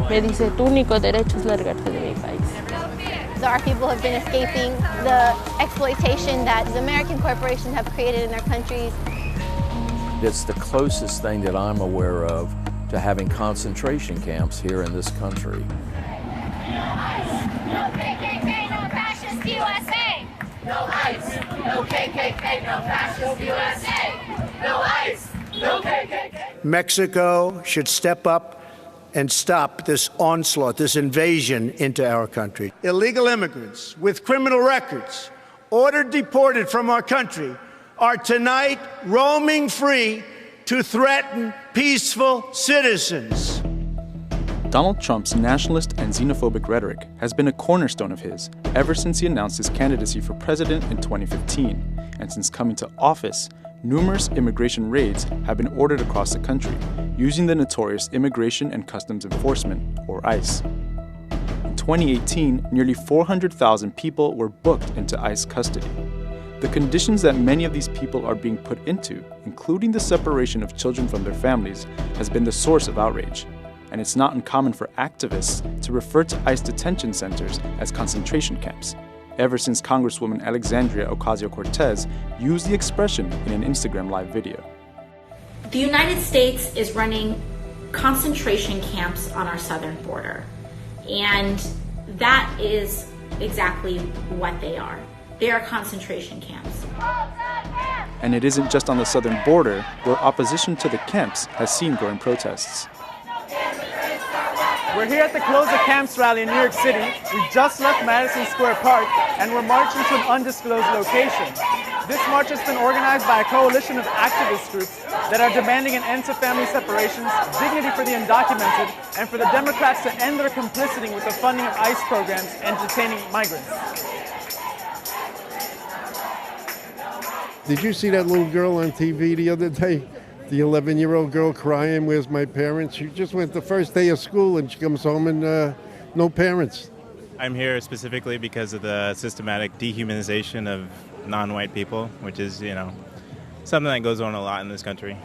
Me dice, tu único derecho es largarte de mi país. Our people have been escaping the exploitation that the American corporations have created in their countries. It's the closest thing that I'm aware of to having concentration camps here in this country. No ICE, no KKK, no fascist USA. No ICE, no KKK, no fascist USA. No ICE, no KKK. Mexico should step up and stop this onslaught, this invasion into our country. Illegal immigrants with criminal records, ordered deported from our country, are tonight roaming free to threaten peaceful citizens. Donald Trump's nationalist and xenophobic rhetoric has been a cornerstone of his ever since he announced his candidacy for president in 2015. And since coming to office, numerous immigration raids have been ordered across the country, using the notorious Immigration and Customs Enforcement, or ICE. In 2018, nearly 400,000 people were booked into ICE custody. The conditions that many of these people are being put into, including the separation of children from their families, has been the source of outrage. And it's not uncommon for activists to refer to ICE detention centers as concentration camps, ever since Congresswoman Alexandria Ocasio-Cortez used the expression in an Instagram Live video. The United States is running concentration camps on our southern border, and that is exactly what they are. They are concentration camps. And it isn't just on the southern border where opposition to the camps has seen growing protests. We're here at the Close the Camps rally in New York City. We just left Madison Square Park and we're marching to an undisclosed location. This march has been organized by a coalition of activist groups that are demanding an end to family separations, dignity for the undocumented, and for the Democrats to end their complicity with the funding of ICE programs and detaining migrants. Did you see that little girl on TV the other day? The 11-year-old girl crying, where's my parents? She just went the first day of school and she comes home and no parents. I'm here specifically because of the systematic dehumanization of non-white people, which is, something that goes on a lot in this country.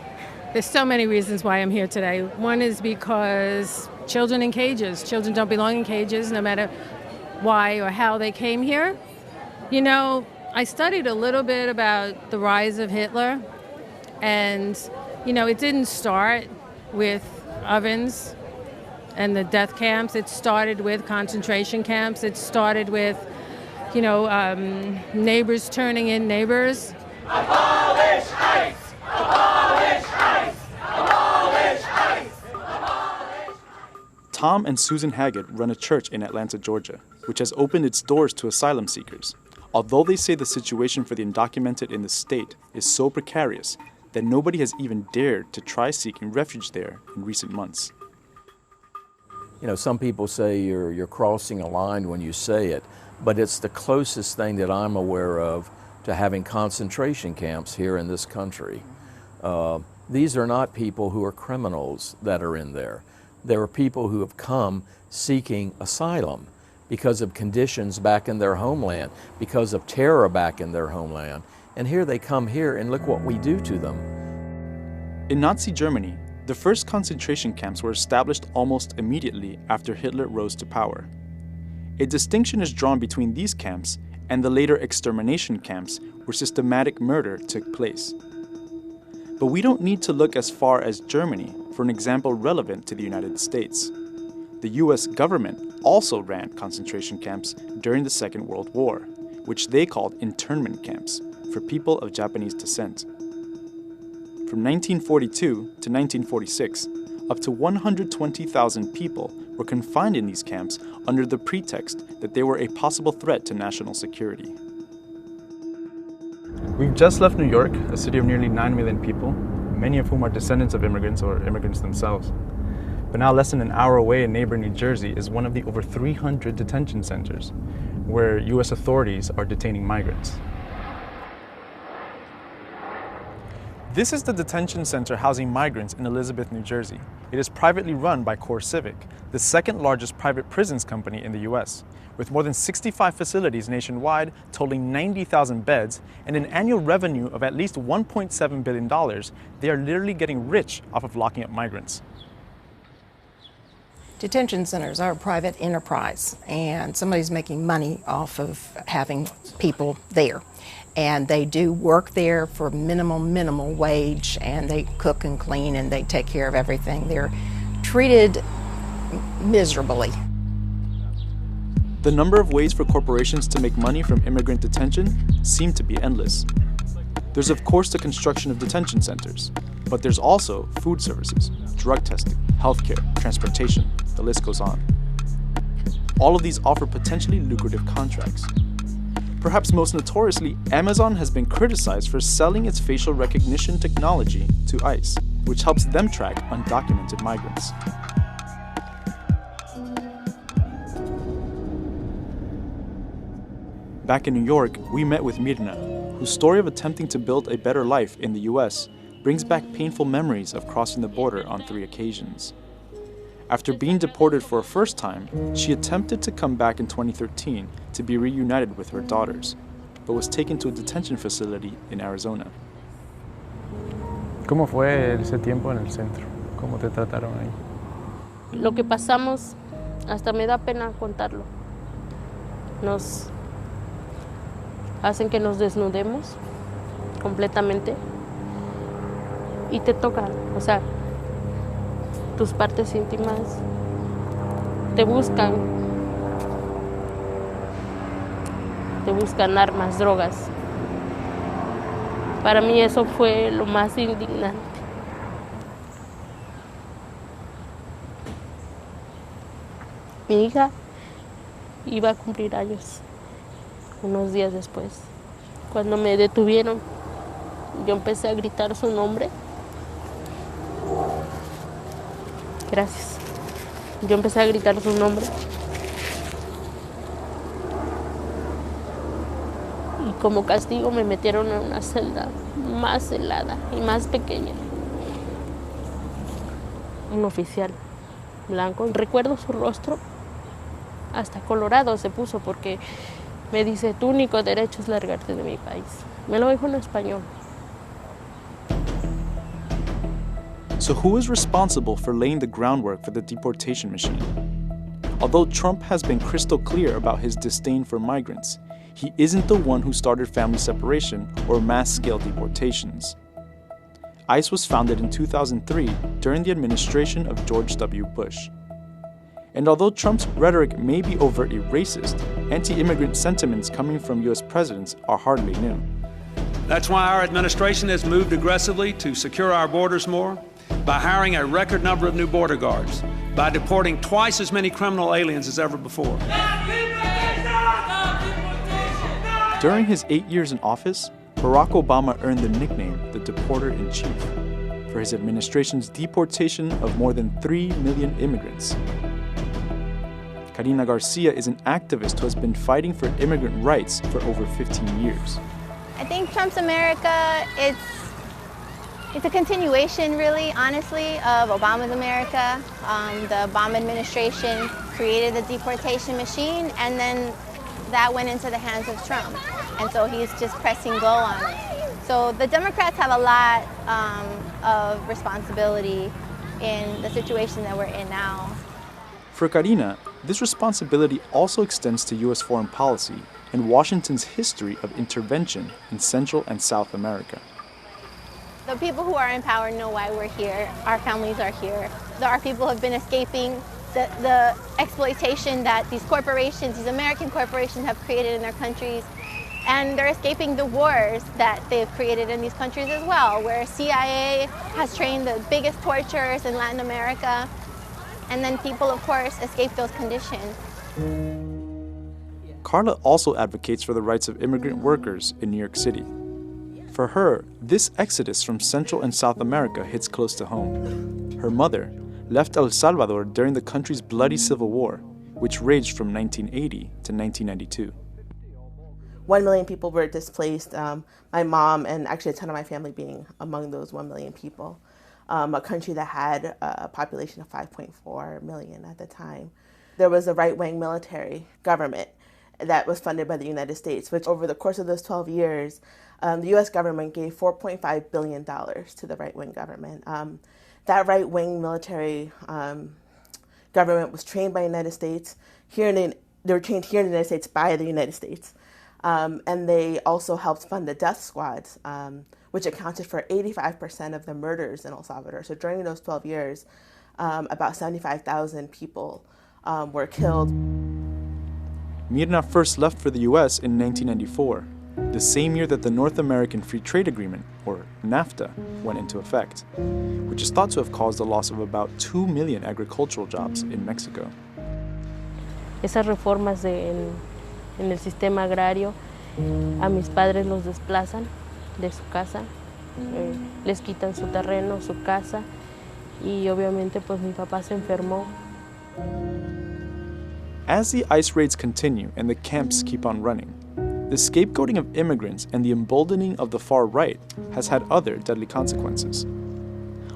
There's so many reasons why I'm here today. One is because children in cages. Children don't belong in cages, no matter why or how they came here. I studied a little bit about the rise of Hitler, and it didn't start with ovens and the death camps. It started with concentration camps. It started with, neighbors turning in neighbors. Abolish ICE! Abolish ICE! Abolish ICE! Abolish! Tom and Susan Haggett run a church in Atlanta, Georgia, which has opened its doors to asylum seekers. Although they say the situation for the undocumented in the state is so precarious that nobody has even dared to try seeking refuge there in recent months. Some people say you're crossing a line when you say it, but it's the closest thing that I'm aware of to having concentration camps here in this country. These are not people who are criminals that are in there. There are people who have come seeking asylum because of conditions back in their homeland, because of terror back in their homeland. And here they come here, and look what we do to them. In Nazi Germany, the first concentration camps were established almost immediately after Hitler rose to power. A distinction is drawn between these camps and the later extermination camps where systematic murder took place. But we don't need to look as far as Germany for an example relevant to the United States. The US government also ran concentration camps during the Second World War, which they called internment camps for people of Japanese descent. From 1942 to 1946, up to 120,000 people were confined in these camps under the pretext that they were a possible threat to national security. We've just left New York, a city of nearly 9 million people, many of whom are descendants of immigrants or immigrants themselves. But now less than an hour away in neighboring New Jersey is one of the over 300 detention centers where U.S. authorities are detaining migrants. This is the detention center housing migrants in Elizabeth, New Jersey. It is privately run by CoreCivic, the second largest private prisons company in the U.S. With more than 65 facilities nationwide, totaling 90,000 beds, and an annual revenue of at least $1.7 billion, they are literally getting rich off of locking up migrants. Detention centers are a private enterprise, and somebody's making money off of having people there. And they do work there for minimal wage, and they cook and clean and they take care of everything. They're treated miserably. The number of ways for corporations to make money from immigrant detention seem to be endless. There's of course the construction of detention centers, but there's also food services, drug testing, healthcare, transportation, the list goes on. All of these offer potentially lucrative contracts. Perhaps most notoriously, Amazon has been criticized for selling its facial recognition technology to ICE, which helps them track undocumented migrants. Back in New York, we met with Mirna, whose story of attempting to build a better life in the US brings back painful memories of crossing the border on 3 occasions. After being deported for a first time, she attempted to come back in 2013 to be reunited with her daughters, but was taken to a detention facility in Arizona. ¿Cómo fue ese tiempo en el centro? ¿Cómo te trataron ahí? Lo que pasamos, hasta me da pena contarlo. Nos hacen que nos desnudemos completamente y te tocan, o sea, tus partes íntimas, te buscan armas, drogas. Para mí eso fue lo más indignante. Mi hija iba a cumplir años unos días después. Cuando me detuvieron, yo empecé a gritar su nombre. Gracias. Yo empecé a gritar su nombre. Y como castigo me metieron en una celda más helada y más pequeña. Un oficial blanco, recuerdo su rostro, hasta colorado se puso porque me dice, tu único derecho es largarte de mi país. Me lo dijo en español. So who is responsible for laying the groundwork for the deportation machine? Although Trump has been crystal clear about his disdain for migrants, he isn't the one who started family separation or mass-scale deportations. ICE was founded in 2003 during the administration of George W. Bush. And although Trump's rhetoric may be overtly racist, anti-immigrant sentiments coming from US presidents are hardly new. That's why our administration has moved aggressively to secure our borders more, by hiring a record number of new border guards, by deporting twice as many criminal aliens as ever before. During his 8 years in office, Barack Obama earned the nickname the Deporter-in-Chief for his administration's deportation of more than 3 million immigrants. Karina Garcia is an activist who has been fighting for immigrant rights for over 15 years. I think Trump's America, it's a continuation, really, honestly, of Obama's America. The Obama administration created the deportation machine, and then that went into the hands of Trump. And so he's just pressing go on it. So the Democrats have a lot of responsibility in the situation that we're in now. For Karina, this responsibility also extends to U.S. foreign policy and Washington's history of intervention in Central and South America. The people who are in power know why we're here. Our families are here. Our people have been escaping the exploitation that these corporations, these American corporations, have created in their countries. And they're escaping the wars that they've created in these countries as well, where CIA has trained the biggest torturers in Latin America. And then people, of course, escape those conditions. Carla also advocates for the rights of immigrant workers in New York City. For her, this exodus from Central and South America hits close to home. Her mother left El Salvador during the country's bloody civil war, which raged from 1980 to 1992. 1 million people were displaced, my mom and actually a ton of my family being among those 1 million people. A country that had a population of 5.4 million at the time. There was a right-wing military government that was funded by the United States, which over the course of those 12 years, the U.S. government gave $4.5 billion to the right-wing government. That right-wing military government was trained by the United States. They were trained here in the United States by the United States. And they also helped fund the death squads, which accounted for 85% of the murders in El Salvador. So during those 12 years, about 75,000 people were killed. Mirna first left for the U.S. in 1994, the same year that the North American Free Trade Agreement, or NAFTA, went into effect, which is thought to have caused the loss of about 2 million agricultural jobs in Mexico. Esas reformas en el sistema agrario, a mis padres los desplazan de su casa, les quitan su terreno, su casa, y obviamente pues mi papá se enfermó. As the ICE raids continue and the camps keep on running, the scapegoating of immigrants and the emboldening of the far right has had other deadly consequences.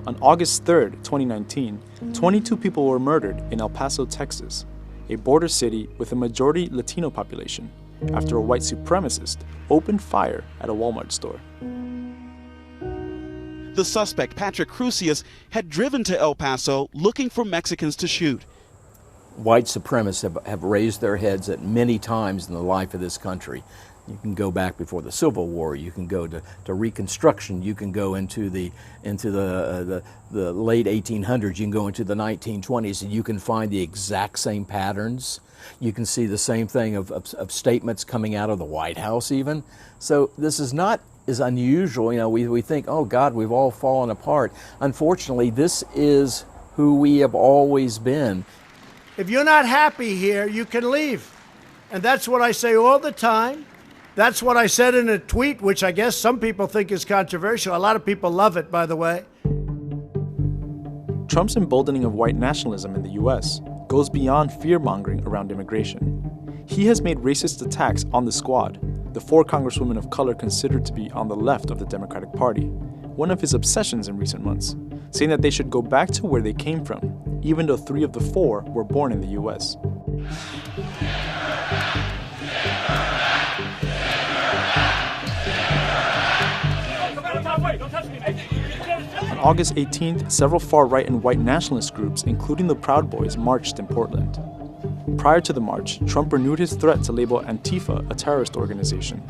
On August 3rd, 2019, 22 people were murdered in El Paso, Texas, a border city with a majority Latino population, after a white supremacist opened fire at a Walmart store. The suspect, Patrick Crucius, had driven to El Paso looking for Mexicans to shoot. White supremacists have raised their heads at many times in the life of this country. You can go back before the Civil War. You can go to Reconstruction. You can go into the late 1800s. You can go into the 1920s, and you can find the exact same patterns. You can see the same thing of statements coming out of the White House even. So this is not as unusual. You know, we think, oh God, we've all fallen apart. Unfortunately, this is who we have always been. If you're not happy here, you can leave. And that's what I say all the time. That's what I said in a tweet, which I guess some people think is controversial. A lot of people love it, by the way. Trump's emboldening of white nationalism in the U.S. goes beyond fear-mongering around immigration. He has made racist attacks on the Squad, the 4 congresswomen of color considered to be on the left of the Democratic Party, one of his obsessions in recent months, saying that they should go back to where they came from, even though 3 of the 4 were born in the U.S. On August 18th, several far-right and white nationalist groups, including the Proud Boys, marched in Portland. Prior to the march, Trump renewed his threat to label Antifa a terrorist organization,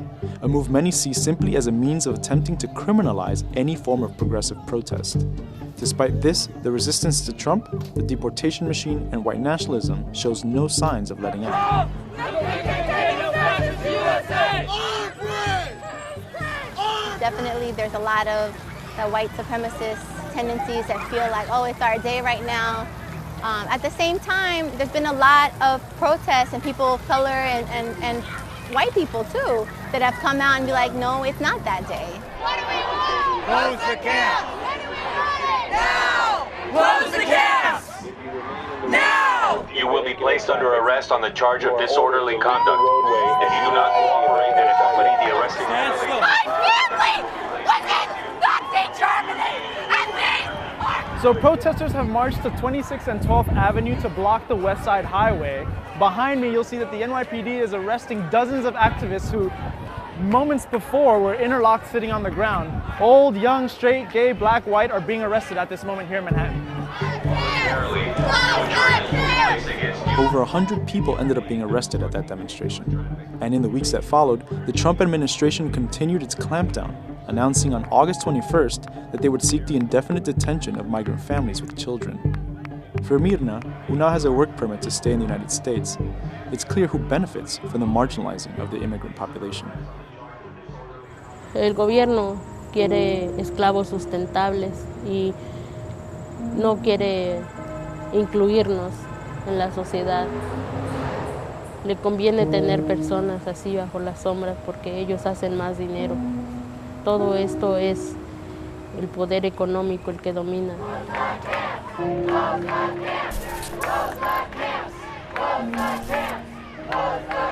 a move many see simply as a means of attempting to criminalize any form of progressive protest. Despite this, the resistance to Trump, the deportation machine, and white nationalism shows no signs of letting up. Definitely, there's a lot of the white supremacist tendencies that feel like, oh, it's our day right now. At the same time, there's been a lot of protests and people of color and white people too that have come out and be like, no, it's not that day. What do we want? Close the camp! When do we want it? Now! Close the camps! Now! You will be placed under arrest on the charge of disorderly conduct. If you do not cooperate and accompany the arresting authorities. My family was in Nazi Germany, and we are... So protesters have marched to 26th and 12th Avenue to block the West Side Highway. Behind me, you'll see that the NYPD is arresting dozens of activists who moments before were interlocked sitting on the ground. Old, young, straight, gay, black, white are being arrested at this moment here in Manhattan. Over 100 people ended up being arrested at that demonstration. And in the weeks that followed, the Trump administration continued its clampdown, announcing on August 21st that they would seek the indefinite detention of migrant families with children. For Mirna, who now has a work permit to stay in the United States, it's clear who benefits from the marginalizing of the immigrant population. El gobierno quiere esclavos sustentables y no quiere incluirnos en la sociedad. Le conviene tener personas así bajo las sombras porque ellos hacen más dinero. Todo esto es el poder económico el que domina. Close the camps! Close the camps! Close the camps!